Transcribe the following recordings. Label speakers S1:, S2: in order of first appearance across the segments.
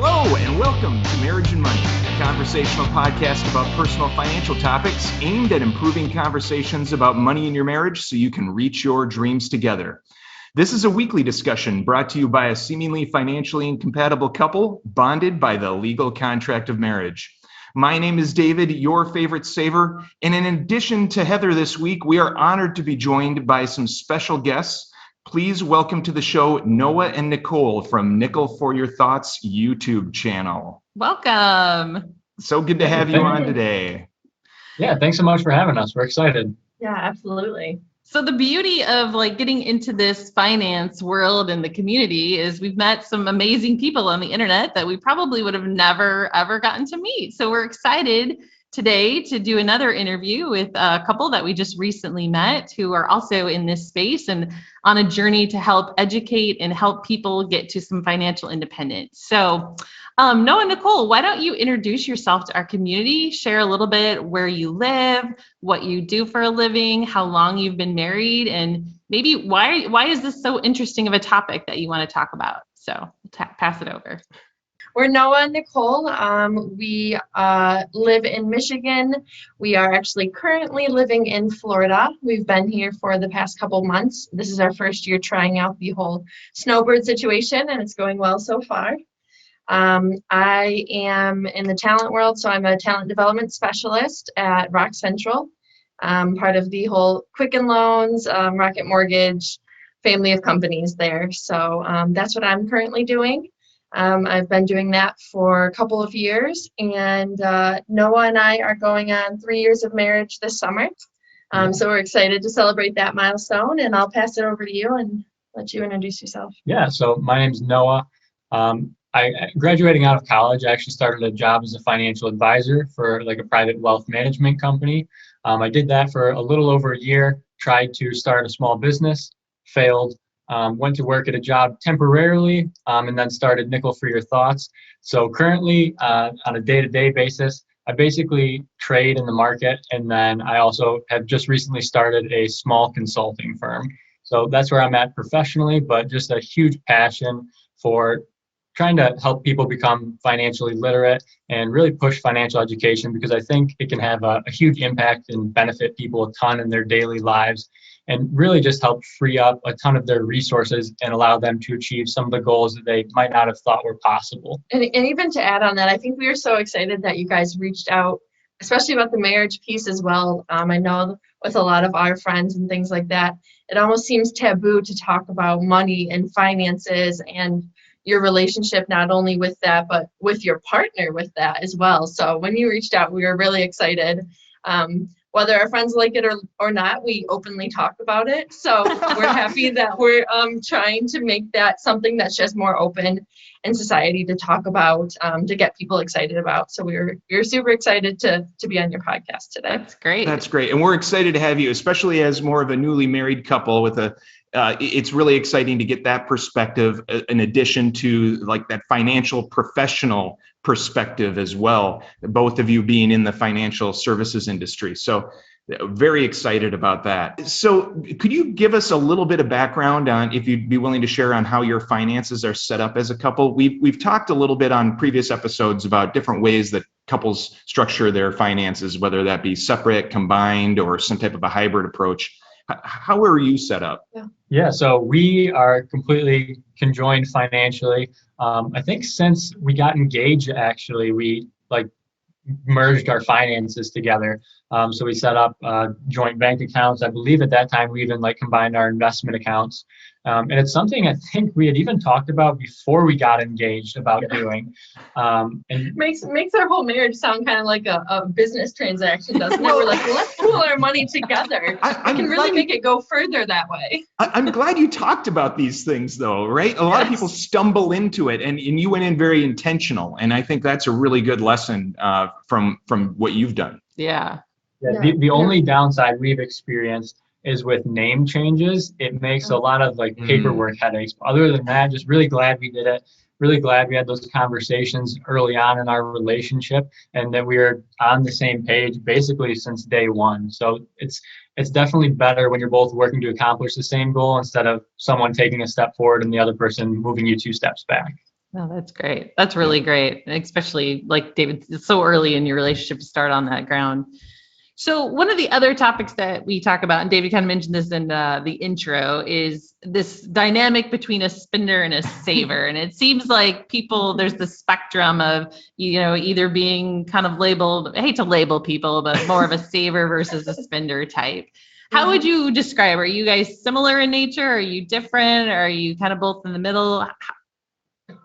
S1: Hello and welcome to Marriage and Money, a conversational podcast about personal financial topics aimed at improving conversations about money in your marriage so you can reach your dreams together. This is a weekly discussion brought to you by a seemingly financially incompatible couple bonded by the legal contract of marriage. My name is David, your favorite saver, and in addition to Heather this week, we are honored to be joined by some special guests. Please welcome to the show Noah and Nicole from Nicholl for Your Thoughts YouTube channel.
S2: Welcome.
S1: So good to have you on today.
S3: Yeah, thanks so much for having us. We're excited.
S2: Yeah, absolutely. So the beauty of getting into this finance world and the community is we've met some amazing people on the internet that we probably would have never, ever gotten to meet. So we're excited today to do another interview with a couple that we just recently met who are also in this space and on a journey to help educate and help people get to some financial independence. So Noah and Nicole, why don't you introduce yourself to our community, share a little bit where you live, what you do for a living, how long you've been married, and maybe why is this so interesting of a topic that you want to talk about? So pass it over.
S4: We're Noah and Nicole. We live in Michigan. We are actually currently living in Florida. We've been here for the past couple months. This is our first year trying out the whole snowbird situation, and it's going well so far. I am in the talent world, so I'm a talent development specialist at Rock Central, part of the whole Quicken Loans, Rocket Mortgage family of companies there. So that's what I'm currently doing. I've been doing that for a couple of years, and Noah and I are going on 3 years of marriage this summer. So we're excited to celebrate that milestone, and I'll pass it over to you and let you introduce yourself.
S3: Yeah, so my name's Noah. Graduating out of college, I actually started a job as a financial advisor for a private wealth management company. I did that for a little over a year, tried to start a small business, failed. Went to work at a job temporarily, and then started Nicholl for Your Thoughts. So currently, on a day-to-day basis, I basically trade in the market, and then I also have just recently started a small consulting firm. So that's where I'm at professionally, but just a huge passion for trying to help people become financially literate and really push financial education, because I think it can have a huge impact and benefit people a ton in their daily lives, and really just help free up a ton of their resources and allow them to achieve some of the goals that they might not have thought were possible.
S4: And even to add on that, I think we are so excited that you guys reached out, especially about the marriage piece as well. I know with a lot of our friends and things like that, it almost seems taboo to talk about money and finances and your relationship, not only with that, but with your partner with that as well. So when you reached out, we were really excited. Whether our friends like it or not, we openly talk about it. So we're happy that we're trying to make that something that's just more open in society to talk about, to get people excited about. So we're super excited to be on your podcast today.
S2: That's great.
S1: That's great. And we're excited to have you, especially as more of a newly married couple with it's really exciting to get that perspective in addition to that financial professional perspective as well, both of you being in the financial services industry. So very excited about that. So could you give us a little bit of background on, if you'd be willing to share, on how your finances are set up as a couple? We've talked a little bit on previous episodes about different ways that couples structure their finances, whether that be separate, combined, or some type of a hybrid approach. How are you set up?
S3: Yeah, so we are completely conjoined financially. I think since we got engaged, actually, we merged our finances together. So we set up joint bank accounts. I believe at that time we even combined our investment accounts. And it's something I think we had even talked about before we got engaged about doing. And
S4: makes our whole marriage sound kind of like a business transaction, doesn't it? We're like, well, let's pool our money together. I can really make it go further that way.
S1: I'm glad you talked about these things, though, right? A lot of people stumble into it, and you went in very intentional. And I think that's a really good lesson from what you've done.
S2: Yeah.
S3: The only downside we've experienced is with name changes. It makes a lot of paperwork headaches. Other than that, just really glad we did it. Really glad we had those conversations early on in our relationship, and that we were on the same page basically since day one. So it's definitely better when you're both working to accomplish the same goal instead of someone taking a step forward and the other person moving you 2 steps back.
S2: Oh, that's great. That's really great. Especially like David, it's so early in your relationship to start on that ground. So one of the other topics that we talk about, and David kind of mentioned this in the intro, is this dynamic between a spender and a saver. And it seems like there's the spectrum of, either being kind of labeled, I hate to label people, but more of a saver versus a spender type. How would you describe? Are you guys similar in nature? Are you different? Are you kind of both in the middle?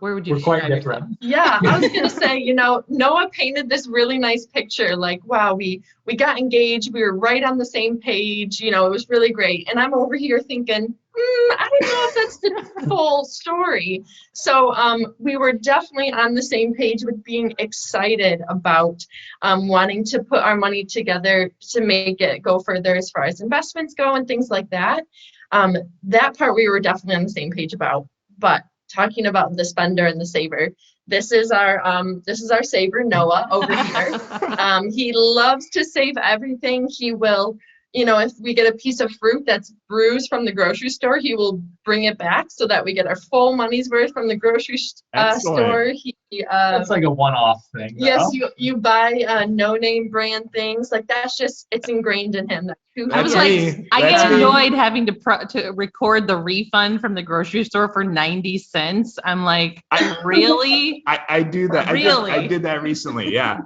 S2: Where would you
S3: We're quite
S2: describe
S3: different.
S2: yourself?
S4: Yeah, I was gonna say, Noah painted this really nice picture. Like, wow, we got engaged. We were right on the same page. It was really great. And I'm over here thinking, I don't know if that's the full story. So we were definitely on the same page with being excited about wanting to put our money together to make it go further as far as investments go and things like that. That part we were definitely on the same page about. But talking about the spender and the saver, this is our saver, Noah, over here. He loves to save everything. He will, if we get a piece of fruit that's bruised from the grocery store, he will bring it back so that we get our full money's worth from the grocery store.
S3: That's like a one-off thing.
S4: Yes, you buy no-name brand things. Like it's ingrained in him.
S2: I was like, I get annoyed having to record the refund from the grocery store for 90 cents. I'm like, really?
S1: I do that.
S2: Really?
S1: I did that recently. Yeah.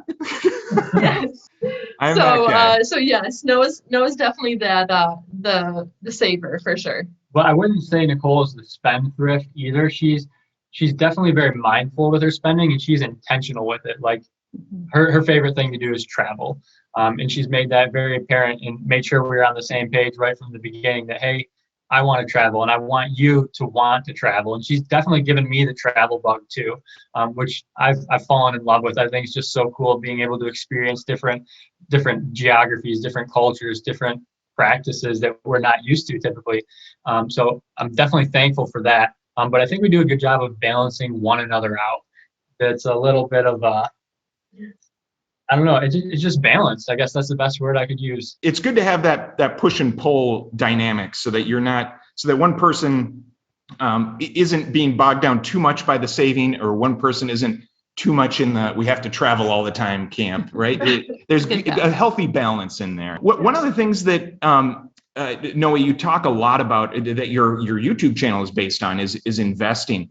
S4: Yes. So yes, Noah's definitely that the saver for sure.
S3: But I wouldn't say Nicole is the spendthrift either. She's definitely very mindful with her spending, and she's intentional with it. Like her favorite thing to do is travel. And she's made that very apparent and made sure we were on the same page right from the beginning that, hey, I want to travel and I want you to want to travel. And she's definitely given me the travel bug too, which I've fallen in love with. I think it's just so cool being able to experience different geographies, different cultures, different practices that we're not used to typically. So I'm definitely thankful for that. But I think we do a good job of balancing one another out. It's a little bit of I don't know. It's just balanced. I guess that's the best word I could use.
S1: It's good to have that push and pull dynamic so that one person isn't being bogged down too much by the saving, or one person isn't too much in the we have to travel all the time camp, right? There's a healthy balance in there. One of the things that Noah, you talk a lot about that your YouTube channel is based on is investing.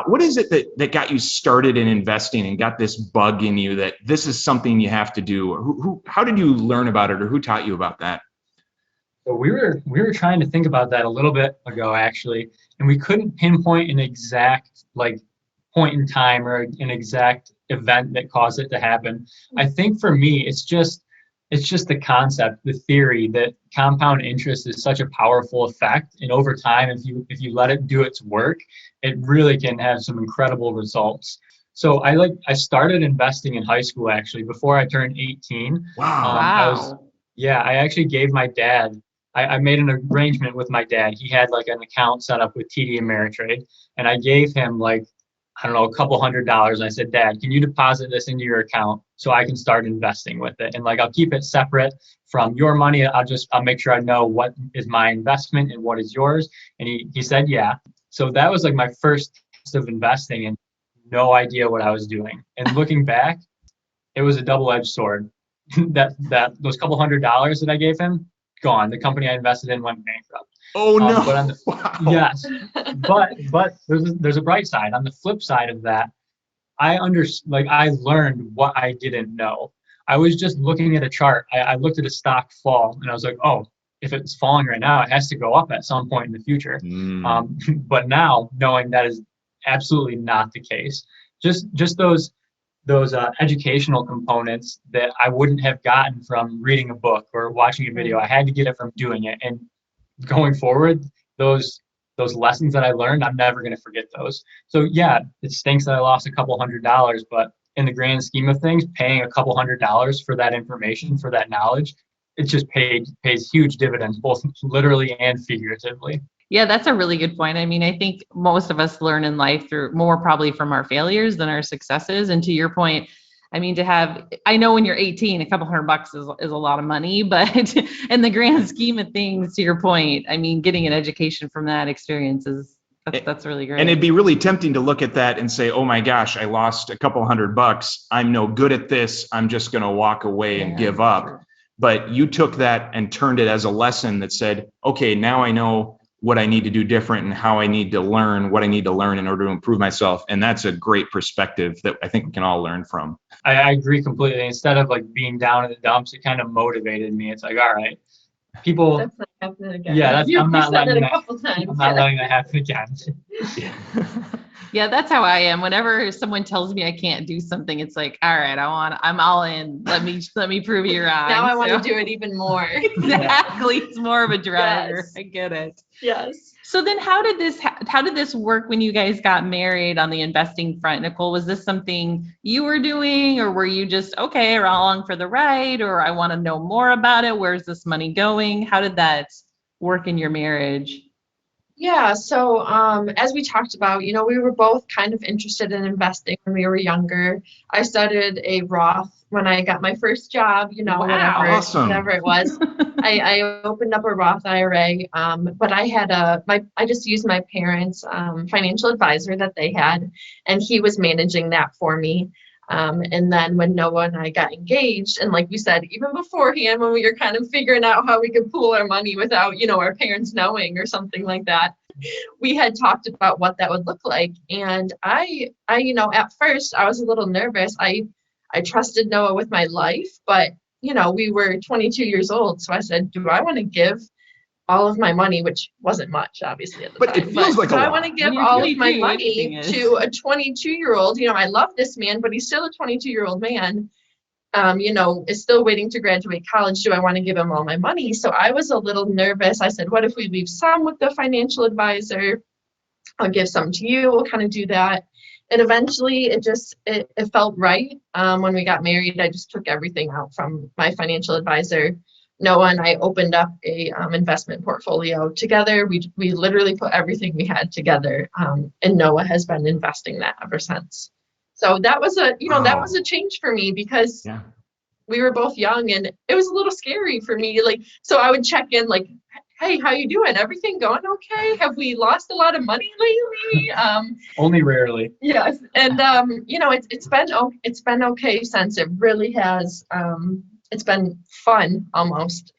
S1: What is it that got you started in investing and got this bug in you that this is something you have to do? How did you learn about it, or who taught you about that?
S3: So we were trying to think about that a little bit ago actually, and we couldn't pinpoint an exact point in time or an exact event that caused it to happen. I think for me, it's just the concept, the theory that compound interest is such a powerful effect. And over time, if you let it do its work, it really can have some incredible results. So I started investing in high school actually before I turned 18.
S1: Wow.
S3: I actually gave my dad, I made an arrangement with my dad. He had like an account set up with TD Ameritrade, and I gave him I don't know, a couple $100s. And I said, Dad, can you deposit this into your account so I can start investing with it? And I'll keep it separate from your money. I'll make sure I know what is my investment and what is yours. And he said, yeah. So that was my first test of investing and no idea what I was doing. And looking back, it was a double-edged sword. that those couple $100s that I gave him, gone. The company I invested in went bankrupt.
S1: Oh no!
S3: Wow. Yes, but there's a bright side. On the flip side of that, I learned what I didn't know. I was just looking at a chart. I looked at a stock fall, and I was like, oh, if it's falling right now, it has to go up at some point in the future. But now, knowing that is absolutely not the case, just those educational components that I wouldn't have gotten from reading a book or watching a video. I had to get it from doing it. And going forward, those lessons that I learned, I'm never going to forget those. So yeah, it stinks that I lost a couple $100s, but in the grand scheme of things, paying a couple $100s for that information, for that knowledge, it just pays huge dividends, both literally and figuratively.
S2: Yeah, that's a really good point. I mean, I think most of us learn in life through more probably from our failures than our successes. And to your point, I mean, I know when you're 18, a couple $100 is a lot of money, but in the grand scheme of things, to your point, I mean, getting an education from that experience is That's really great.
S1: And it'd be really tempting to look at that and say, oh my gosh, I lost a couple $100. I'm no good at this. I'm just going to walk away and give up.
S2: Sure.
S1: But you took that and turned it as a lesson that said, okay, now I know what I need to do different and how I need to learn what I need to learn in order to improve myself. And that's a great perspective that I think we can all learn from.
S3: I agree completely. Instead of like being down in the dumps, it kind of motivated me. It's like, all right, people.
S4: That's not happening again.
S3: Yeah,
S4: I'm not letting that.
S3: I'm not letting that happen again.
S2: Yeah, that's how I am. Whenever someone tells me I can't do something, it's like, all right, I'm all in. Let me prove you wrong.
S4: Now I want to do it even more.
S2: Exactly. It's more of a driver.
S4: Yes.
S2: I get it.
S4: Yes.
S2: So then how did this work when you guys got married on the investing front? Nicole, was this something you were doing, or were you just, okay, we're along for the ride, or I want to know more about it? Where's this money going? How did that work in your marriage?
S4: Yeah, so as we talked about, we were both kind of interested in investing when we were younger. I started a Roth when I got my first job,
S2: Wow,
S1: awesome.
S4: whatever it was. I opened up a Roth IRA, but I had I just used my parents' financial advisor that they had, and he was managing that for me. And then when Noah and I got engaged, and like we said, even beforehand, when we were kind of figuring out how we could pool our money without, our parents knowing or something like that, we had talked about what that would look like. And I, at first I was a little nervous. I trusted Noah with my life, but we were 22 years old. So I said, do I want to give all of my money, which wasn't much, obviously, at the
S1: But
S4: time.
S1: it feels like a
S4: I
S1: lot.
S4: want to give
S2: When you're
S4: all of my
S2: 22,
S4: money
S2: anything is.
S4: to a 22-year-old. I love this man, but he's still a 22-year-old man. Is still waiting to graduate college. Do I want to give him all my money? So I was a little nervous. I said, what if we leave some with the financial advisor? I'll give some to you. We'll kind of do that. And eventually it felt right. When we got married, I just took everything out from my financial advisor. Noah and I opened up a investment portfolio together. We literally put everything we had together, and Noah has been investing that ever since. So that was that was a change for me because we were both young and it was a little scary for me. So I would check in like, hey, how you doing? Everything going okay? Have we lost a lot of money lately?
S3: Only rarely.
S4: Yes, and it's been okay since. It really has. It's been fun almost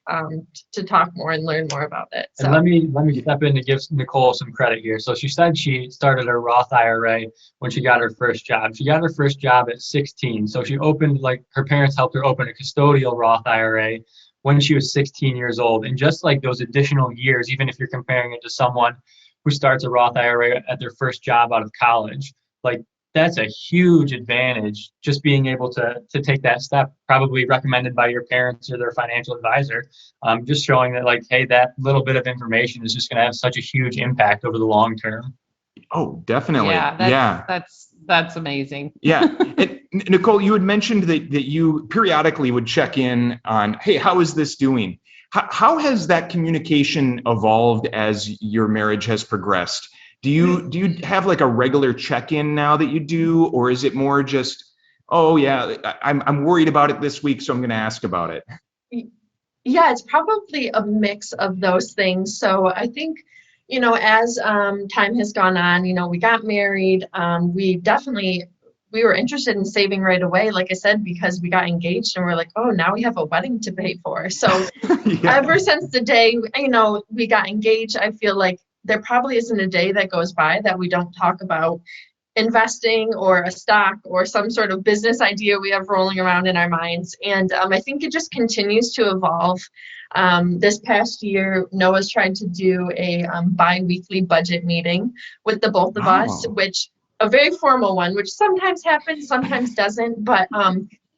S4: to talk more and learn more about it. So.
S3: And let me step in to give Nicole some credit here. So she said she started her Roth IRA when she got her first job. She got her first job at 16. So she opened, like her parents helped her open a custodial Roth IRA when she was 16 years old. And just like those additional years, even if you're comparing it to someone who starts a Roth IRA at their first job out of college, like that's a huge advantage, just being able to take that step, probably recommended by your parents or their financial advisor, just showing that like, hey, that little bit of information is just going to have such a huge impact over the long term.
S1: Oh, definitely.
S2: That's amazing.
S1: Yeah. And Nicole, you had mentioned that you periodically would check in on, hey, how is this doing? How has that communication evolved as your marriage has progressed? Do you have like a regular check-in now that you do, or is it more just, oh yeah, I'm worried about it this week, so I'm going to ask about it?
S4: Yeah, it's probably a mix of those things. So I think, as time has gone on, we got married. We were interested in saving right away, like I said, because we got engaged and we're like, oh, now we have a wedding to pay for. So ever since the day, we got engaged, I feel like there probably isn't a day that goes by that we don't talk about investing or a stock or some sort of business idea we have rolling around in our minds. And I think it just continues to evolve. This past year, Noah's tried to do a bi-weekly budget meeting with the both of us, which a very formal one, which sometimes happens, sometimes doesn't. But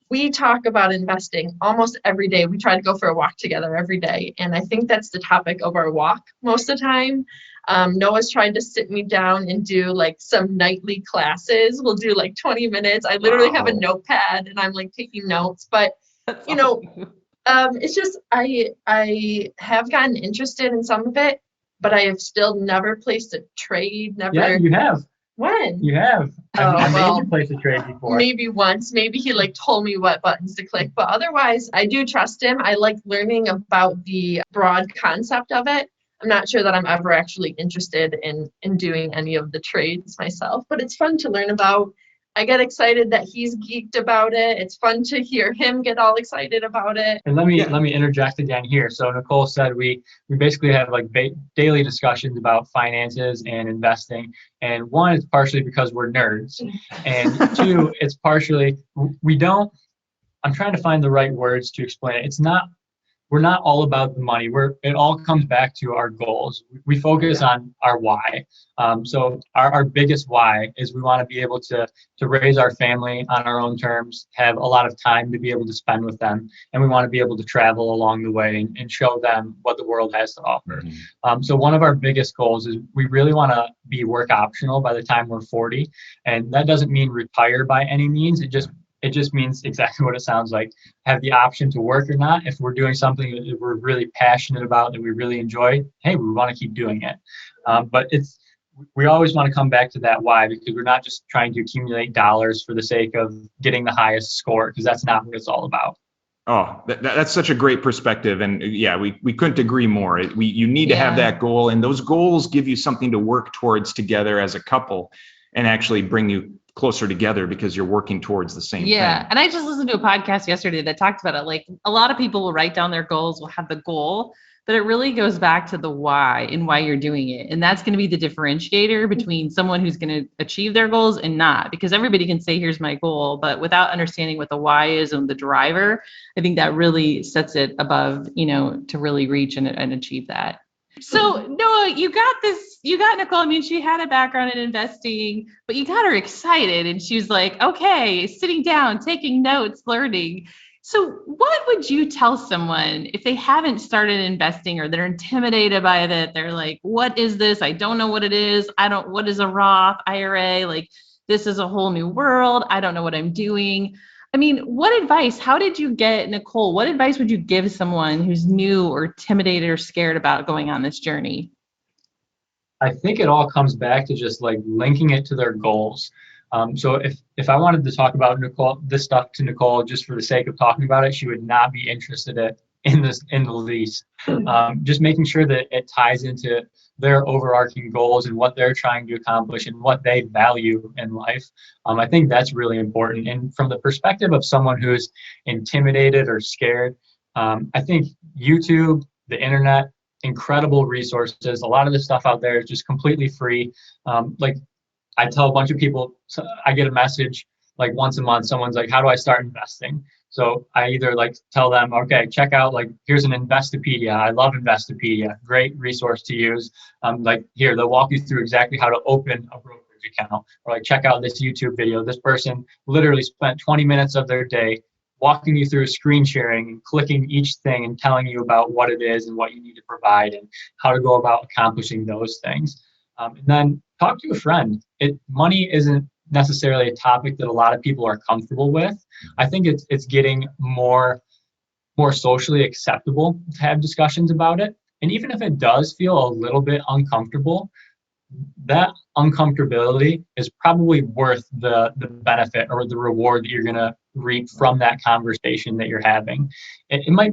S4: we talk about investing almost every day. We try to go for a walk together every day. And I think that's the topic of our walk most of the time. Noah's trying to sit me down and do like some nightly classes. We'll do like 20 minutes. I literally have a notepad and I'm like taking notes, but it's just, I have gotten interested in some of it, but I have still never placed a trade. Never.
S3: Yeah, you have.
S4: When?
S3: You have. I made you place a trade before.
S4: Maybe once. Maybe he like told me what buttons to click, but otherwise I do trust him. I like learning about the broad concept of it. I'm not sure that I'm ever actually interested in doing any of the trades myself, but it's fun to learn about. I get excited that he's geeked about it. It's fun to hear him get all excited about it.
S3: And let me interject again here. So Nicole said we basically have like daily discussions about finances and investing. And one, it's partially because we're nerds, and two, it's partially we don't. I'm trying to find the right words to explain it. We're not all about the money. It all comes back to our goals. We focus on our why. So our biggest why is we want to be able to raise our family on our own terms, have a lot of time to be able to spend with them, and we want to be able to travel along the way and show them what the world has to offer. So one of our biggest goals is we really want to be work optional by the time we're 40, and that doesn't mean retire by any means. It just means exactly what it sounds like. Have the option to work or not. If we're doing something that we're really passionate about, that we really enjoy, hey, we want to keep doing it. But we always want to come back to that why, because we're not just trying to accumulate dollars for the sake of getting the highest score, because that's not what it's all about.
S1: Oh, that's such a great perspective. And yeah, we couldn't agree more. You need to have that goal, and those goals give you something to work towards together as a couple and actually bring you closer together because you're working towards the same thing.
S2: And I just listened to a podcast yesterday that talked about it. Like, a lot of people will write down their goals, will have the goal, but it really goes back to the why and why you're doing it. And that's going to be the differentiator between someone who's going to achieve their goals and not, because everybody can say, here's my goal, but without understanding what the why is and the driver, I think that really sets it above, to really reach and achieve that. So Noah, you got Nicole. I mean, she had a background in investing, but you got her excited and she was like, okay, sitting down, taking notes, learning. So what would you tell someone if they haven't started investing or they're intimidated by it? They're like, what is this? I don't know what it is. What is a Roth IRA? Like, this is a whole new world. I don't know what I'm doing. I mean, what advice, how did you get, Nicole, what advice would you give someone who's new or intimidated or scared about going on this journey?
S3: I think it all comes back to just like linking it to their goals. So if I wanted to talk about this stuff to Nicole just for the sake of talking about it, she would not be interested in the least. Just making sure that it ties into their overarching goals and what they're trying to accomplish and what they value in life. I think that's really important. And from the perspective of someone who's intimidated or scared, I think YouTube, the internet, incredible resources. A lot of the stuff out there is just completely free. Like, I tell a bunch of people, I get a message like once a month, someone's like, how do I start investing? So I either like tell them, okay, check out, like, here's an Investopedia. I love Investopedia. Great resource to use. Like, here, they'll walk you through exactly how to open a brokerage account. Or like, check out this YouTube video. This person literally spent 20 minutes of their day walking you through screen sharing and clicking each thing and telling you about what it is and what you need to provide and how to go about accomplishing those things. And then talk to a friend. Money isn't necessarily a topic that a lot of people are comfortable with. I think it's getting more socially acceptable to have discussions about it. And even if it does feel a little bit uncomfortable, that uncomfortability is probably worth the benefit or the reward that you're going to reap from that conversation that you're having. It might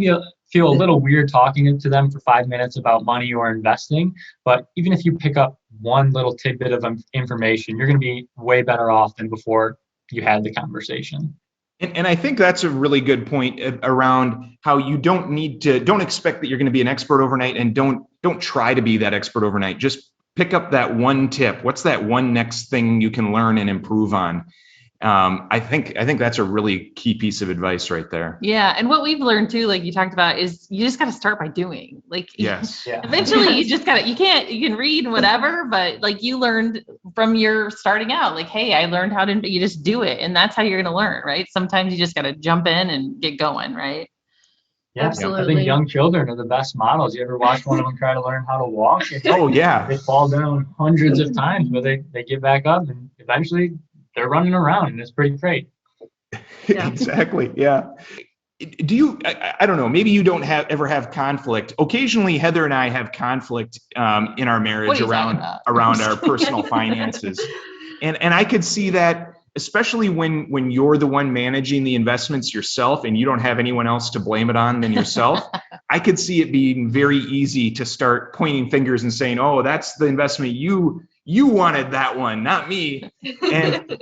S3: feel a little weird talking to them for 5 minutes about money or investing, but even if you pick up one little tidbit of information, you're going to be way better off than before you had the conversation.
S1: And I think that's a really good point around how you don't expect that you're going to be an expert overnight, and don't try to be that expert overnight. Just pick up that one tip. What's that one next thing you can learn and improve on? I think that's a really key piece of advice right there.
S2: Yeah. And what we've learned too, like you talked about, is you just got to start by doing. Like,
S1: yes.
S2: Eventually you can read whatever, but like you learned from your starting out, like, hey, I learned how to, you just do it. And that's how you're going to learn, right? Sometimes you just got to jump in and get going, right?
S3: Yeah, absolutely. I think young children are the best models. You ever watch one of them try to learn how to walk?
S1: Oh yeah.
S3: They fall down hundreds of times, but they get back up and eventually they're running around, and it's pretty great.
S1: Yeah. Exactly. Yeah. Do you, I don't know, maybe you don't ever have conflict. Occasionally, Heather and I have conflict in our marriage around our personal finances. And I could see that, especially when you're the one managing the investments yourself and you don't have anyone else to blame it on than yourself. I could see it being very easy to start pointing fingers and saying, oh, that's the investment you wanted, that one, not me. And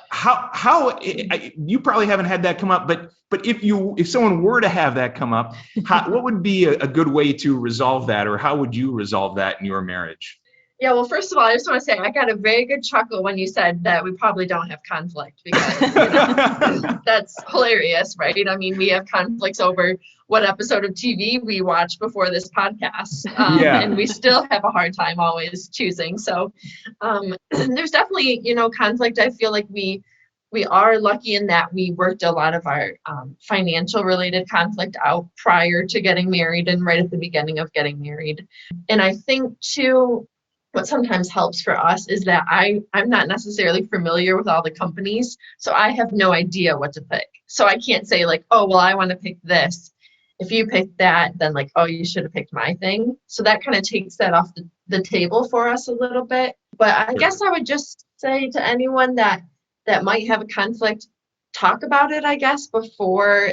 S1: how you probably haven't had that come up, but if someone were to have that come up, what would be a good way to resolve that, or how would you resolve that in your marriage?
S4: Yeah, well, first of all, I just want to say I got a very good chuckle when you said that we probably don't have conflict, because that's hilarious, right? I mean, we have conflicts over what episode of TV we watch before this podcast, and we still have a hard time always choosing. So there's definitely, conflict. I feel like we are lucky in that we worked a lot of our financial related conflict out prior to getting married and right at the beginning of getting married. And I think too, what sometimes helps for us is that I'm not necessarily familiar with all the companies, so I have no idea what to pick. So I can't say like, oh, well, I want to pick this. If you pick that, then like, oh, you should have picked my thing. So that kind of takes that off the table for us a little bit. But I guess I would just say to anyone that might have a conflict, talk about it, I guess, before,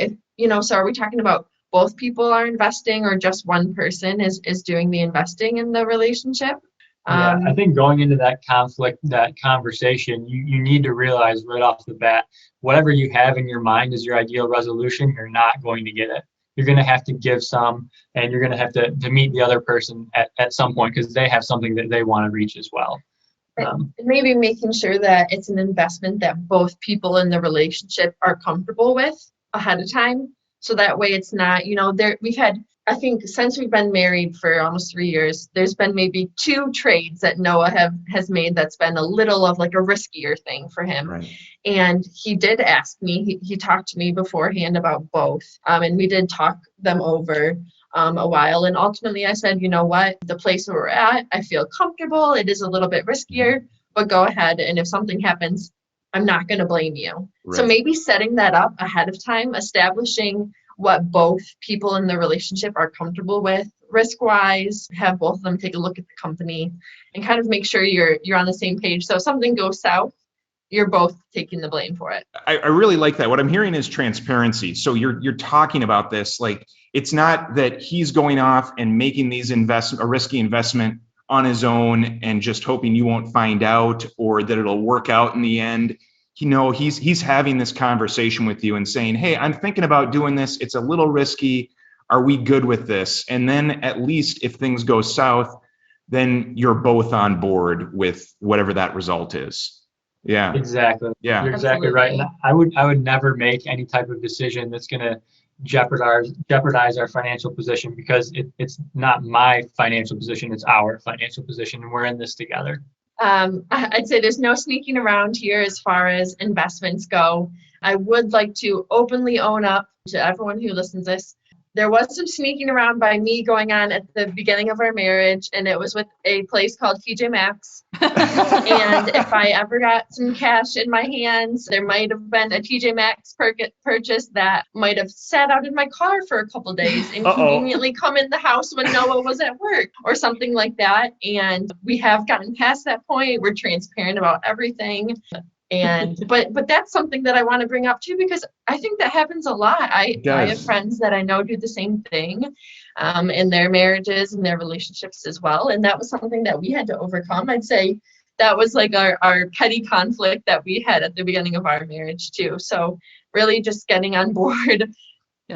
S4: so are we talking about both people are investing, or just one person is doing the investing in the relationship?
S3: Yeah, I think going into that conflict, that conversation, you need to realize right off the bat, whatever you have in your mind is your ideal resolution, you're not going to get it. You're going to have to give some, and you're going to have to meet the other person at some point, because they have something that they want to reach as well.
S4: Maybe making sure that it's an investment that both people in the relationship are comfortable with ahead of time. So that way it's not, we've had, I think since we've been married for almost 3 years, there's been maybe 2 trades that Noah has made that's been a little of like a riskier thing for him.
S1: Right.
S4: And he did ask me, he talked to me beforehand about both. And we did talk them over a while. And ultimately I said, you know what, the place where we're at, I feel comfortable. It is a little bit riskier, but go ahead. And if something happens, I'm not going to blame you. Right. So maybe setting that up ahead of time, establishing what both people in the relationship are comfortable with risk-wise, have both of them take a look at the company and kind of make sure you're on the same page. So if something goes south, you're both taking the blame for it.
S1: I really like that. What I'm hearing is transparency. So you're talking about this, like, it's not that he's going off and making these a risky investment on his own and just hoping you won't find out, or that it'll work out in the end. He's having this conversation with you and saying, hey, I'm thinking about doing this. It's a little risky. Are we good with this? And then at least if things go south, then you're both on board with whatever that result is. Yeah,
S3: exactly.
S1: Yeah,
S3: you're exactly right. And I would never make any type of decision that's going to jeopardize our financial position, because it's not my financial position, it's our financial position, and we're in this together.
S4: I'd say there's no sneaking around here as far as investments go. I would like to openly own up to everyone who listens to this. There was some sneaking around by me going on at the beginning of our marriage, and it was with a place called TJ Maxx. And if I ever got some cash in my hands, there might have been a TJ Maxx purchase that might have sat out in my car for a couple days and conveniently come in the house when Noah was at work or something like that. And we have gotten past that point. We're transparent about everything. And but that's something that I want to bring up too, because I think that happens a lot. I have friends that I know do the same thing in their marriages and their relationships as well. And that was something that we had to overcome. I'd say that was like our petty conflict that we had at the beginning of our marriage too. So really just getting on board,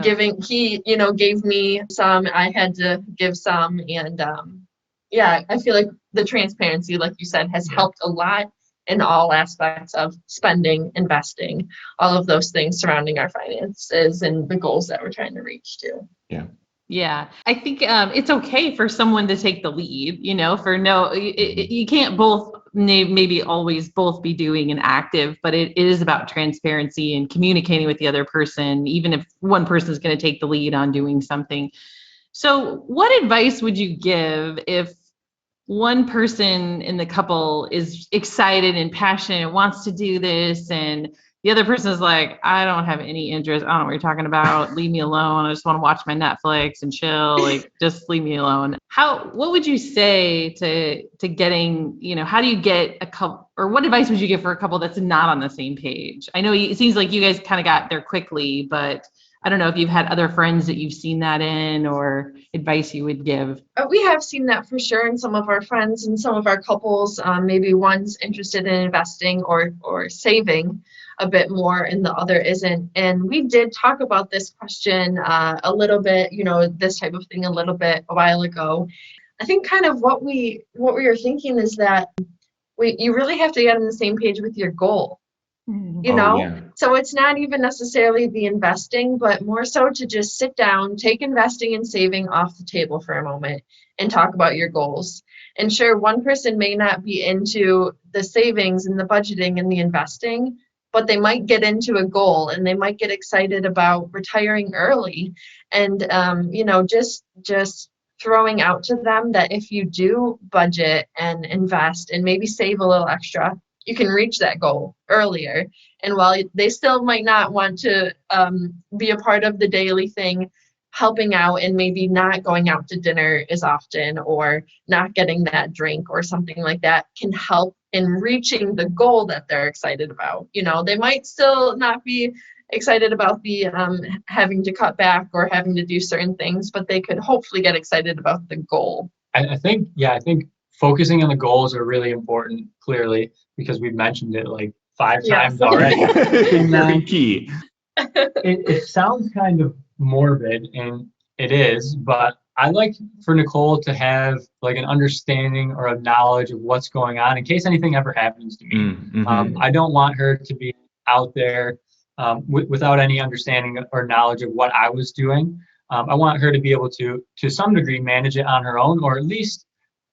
S4: he gave me some, I had to give some. And I feel like the transparency, like you said, has helped a lot in all aspects of spending, investing, all of those things surrounding our finances and the goals that we're trying to reach too.
S2: Yeah, I think it's okay for someone to take the lead, you can't both maybe always both be doing an active, but it is about transparency and communicating with the other person, even if one person is going to take the lead on doing something. So what advice would you give if one person in the couple is excited and passionate and wants to do this, and the other person is like, I don't have any interest. I don't know what you're talking about. Leave me alone. I just want to watch my Netflix and chill. Like, just leave me alone. What would you say to getting, how do you get a couple, or what advice would you give for a couple that's not on the same page? I know it seems like you guys kind of got there quickly, but I don't know if you've had other friends that you've seen that in or advice you would give.
S4: We have seen that for sure in some of our friends and some of our couples. Maybe one's interested in investing or saving a bit more and the other isn't. And we did talk about this question a little bit, this type of thing a little bit a while ago. I think kind of what we were thinking is that you really have to get on the same page with your goal.
S1: Yeah.
S4: So it's not even necessarily the investing, but more so to just sit down, take investing and saving off the table for a moment and talk about your goals. And sure, one person may not be into the savings and the budgeting and the investing, but they might get into a goal and they might get excited about retiring early. And just throwing out to them that if you do budget and invest and maybe save a little extra, you can reach that goal earlier. And while they still might not want to be a part of the daily thing, helping out and maybe not going out to dinner as often or not getting that drink or something like that can help in reaching the goal that they're excited about. They might still not be excited about the having to cut back or having to do certain things, but they could hopefully get excited about the goal.
S3: I think focusing on the goals are really important, clearly, because we've mentioned it like 5 times already.
S1: Very key.
S3: It sounds kind of morbid, and it is, but I like for Nicole to have like an understanding or a knowledge of what's going on in case anything ever happens to me.
S1: Mm-hmm.
S3: I don't want her to be out there without any understanding or knowledge of what I was doing. I want her to be able to some degree, manage it on her own, or at least,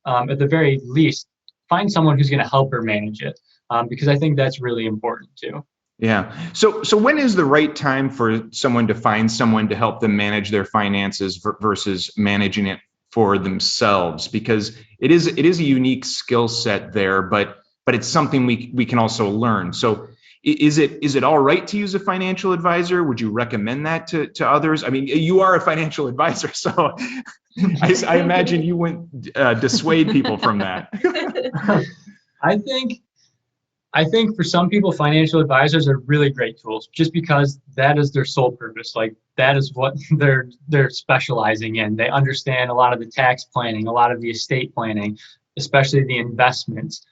S3: at the very least, find someone who's going to help her manage it, because I think that's really important too.
S1: Yeah. So when is the right time for someone to find someone to help them manage their finances versus managing it for themselves? Because it is a unique skill set there, but it's something we can also learn. So is it all right to use a financial advisor? Would you recommend that to others? I mean, you are a financial advisor, so I imagine you wouldn't dissuade people from that.
S3: I think for some people, financial advisors are really great tools just because that is their sole purpose. Like that is what they're specializing in. They understand a lot of the tax planning, a lot of the estate planning, especially the investments.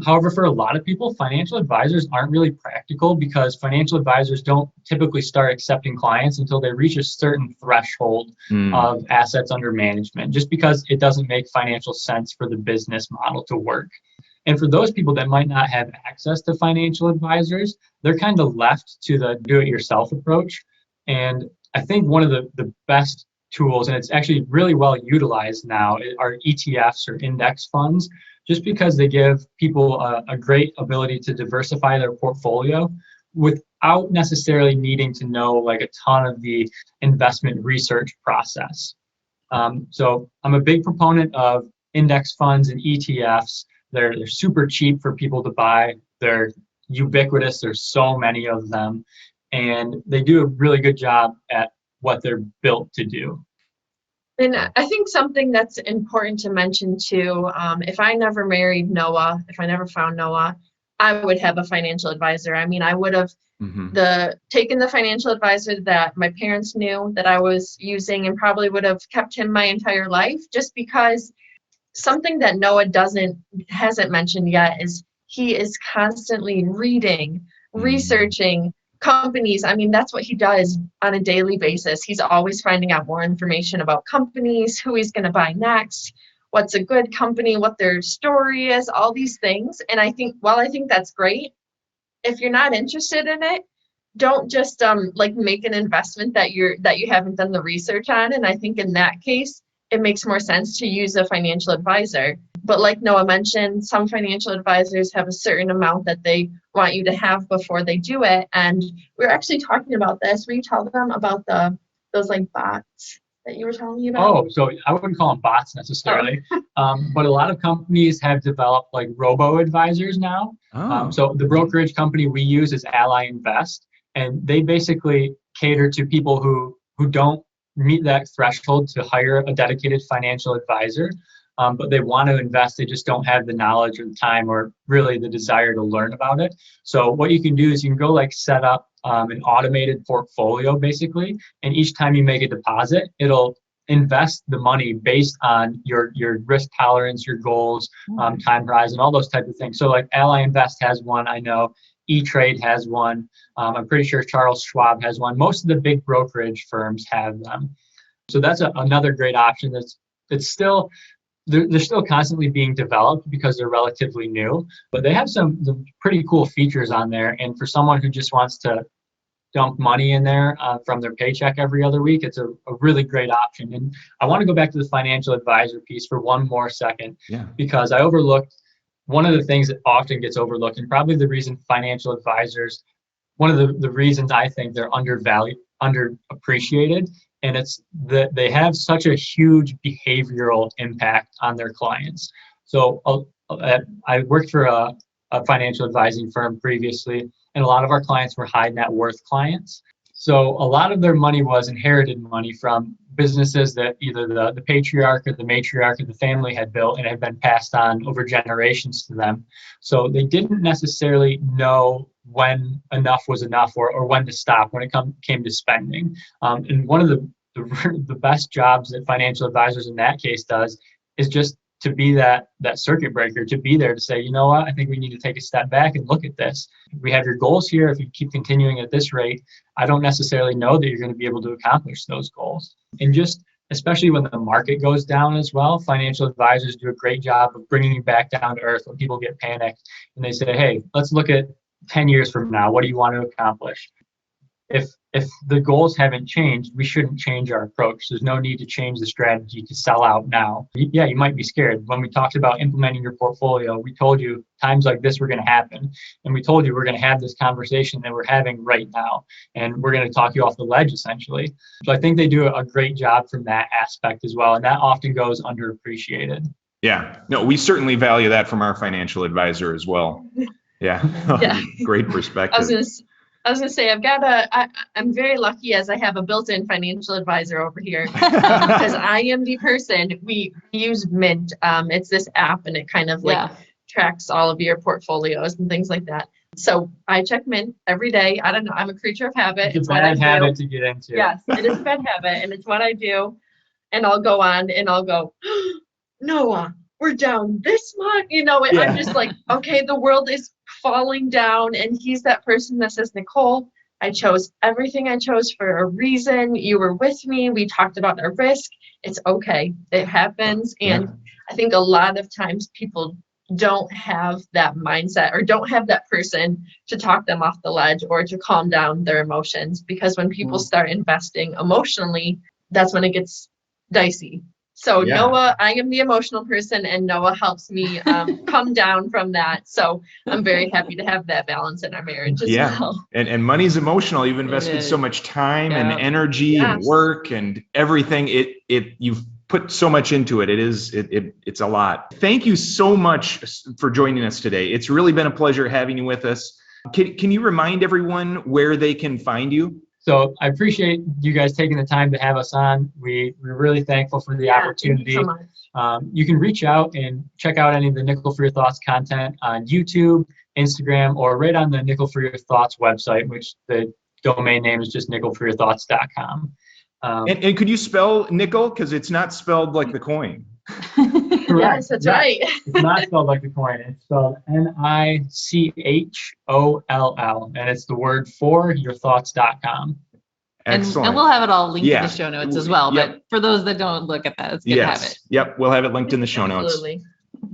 S3: However, for a lot of people, financial advisors aren't really practical because financial advisors don't typically start accepting clients until they reach a certain threshold of assets under management, just because it doesn't make financial sense for the business model to work. And for those people that might not have access to financial advisors, they're kind of left to the do-it-yourself approach. And I think one of the best tools, and it's actually really well utilized now, are ETFs or index funds, just because they give people a great ability to diversify their portfolio without necessarily needing to know like a ton of the investment research process. So I'm a big proponent of index funds and ETFs. They're super cheap for people to buy. They're ubiquitous. There's so many of them, and they do a really good job at what they're built to do.
S4: And I think something that's important to mention too, if I never married Noah, if I never found Noah, I would have a financial advisor. I mean, I would have taken the financial advisor that my parents knew that I was using and probably would have kept him my entire life, just because something that Noah hasn't mentioned yet is he is constantly reading, researching companies. I mean, that's what he does on a daily basis. He's always finding out more information about companies, who he's going to buy next, what's a good company, what their story is, all these things. And I think, while I think that's great, if you're not interested in it, don't just like make an investment that you haven't done the research on. And I think in that case, it makes more sense to use a financial advisor. But like Noah mentioned, some financial advisors have a certain amount that they want you to have before they do it. And we're actually talking about this. Will you tell them about those like bots that you were telling me about?
S3: Oh, so I wouldn't call them bots necessarily, but a lot of companies have developed like robo-advisors now. So the brokerage company we use is Ally Invest, and they basically cater to people who don't meet that threshold to hire a dedicated financial advisor. but they want to invest. They just don't have the knowledge or the time or really the desire to learn about it. So what you can do is you can go like set up an automated portfolio basically, and each time you make a deposit, it'll invest the money based on your risk tolerance, your goals, time horizon, all those types of things. So like Ally Invest has one, I know. E-Trade has one. I'm pretty sure Charles Schwab has one. Most of the big brokerage firms have them. So that's another great option. It's still they're still constantly being developed because they're relatively new, but they have some pretty cool features on there. And for someone who just wants to dump money in there from their paycheck every other week, it's a really great option. And I want to go back to the financial advisor piece for one more second, because I overlooked one of the things that often gets overlooked, and probably the reason financial advisors, one of the reasons I think they're undervalued, underappreciated, and it's that they have such a huge behavioral impact on their clients. So I worked for a financial advising firm previously, and a lot of our clients were high net worth clients. So a lot of their money was inherited money from businesses that either the patriarch or the matriarch of the family had built and had been passed on over generations to them. So they didn't necessarily know when enough was enough or when to stop when it came to spending. And one of the best jobs that financial advisors in that case does is just to be that circuit breaker, to be there to say, you know what, I think we need to take a step back and look at this. We have your goals here. If you keep continuing at this rate, I don't necessarily know that you're going to be able to accomplish those goals. And just, especially when the market goes down as well, financial advisors do a great job of bringing you back down to earth when people get panicked and they say, hey, let's look at 10 years from now. What do you want to accomplish? If the goals haven't changed, we shouldn't change our approach. There's no need to change the strategy to sell out now. Yeah, you might be scared. When we talked about implementing your portfolio, we told you times like this were going to happen. And we told you we're going to have this conversation that we're having right now. And we're going to talk you off the ledge, essentially. So I think they do a great job from that aspect as well. And that often goes underappreciated.
S1: Yeah, no, we certainly value that from our financial advisor as well. Yeah. Great perspective.
S4: I was gonna say I'm very lucky as I have a built-in financial advisor over here because I am the person. We use Mint. It's this app and it kind of tracks all of your portfolios and things like that. So I check Mint every day. I don't know. I'm a creature of habit.
S3: It's a bad habit to get into.
S4: Yes, it is a bad habit, and it's what I do. And I'll go on and I'll go, Noah, we're down this much. I'm just like, okay, the world is falling down. And he's that person that says, Nicole, I chose everything I chose for a reason. You were with me. We talked about our risk. It's okay. It happens. And I think a lot of times people don't have that mindset or don't have that person to talk them off the ledge or to calm down their emotions. Because when people start investing emotionally, that's when it gets dicey. So Noah, I am the emotional person, and Noah helps me come down from that. So I'm very happy to have that balance in our marriage as well.
S1: And money's emotional. You've invested so much time and energy and work and everything. You've put so much into it. It's a lot. Thank you so much for joining us today. It's really been a pleasure having you with us. Can you remind everyone where they can find you?
S3: So I appreciate you guys taking the time to have us on. We're really thankful for the opportunity.
S4: Thank you so much.
S3: You can reach out and check out any of the Nickel for Your Thoughts content on YouTube, Instagram, or right on the Nickel for Your Thoughts website, which the domain name is just nickelforyourthoughts.com.
S1: And could you spell nickel? Because it's not spelled like the coin.
S4: Yes, that's right.
S3: It's not spelled like the coin. It's spelled NICHOLL, and it's the word for yourthoughts.com.
S1: Excellent.
S2: And we'll have it all linked in the show notes as well. But for those that don't look at that, it's good to have it.
S1: Yep, we'll have it linked in the show notes.
S4: Absolutely.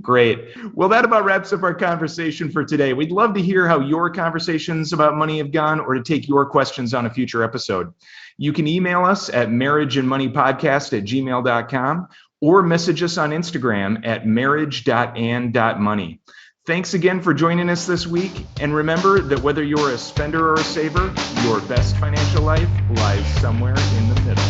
S1: Great. Well, that about wraps up our conversation for today. We'd love to hear how your conversations about money have gone or to take your questions on a future episode. You can email us at marriageandmoneypodcast@gmail.com or message us on Instagram at marriage.and.money. Thanks again for joining us this week. And remember that whether you're a spender or a saver, your best financial life lies somewhere in the middle.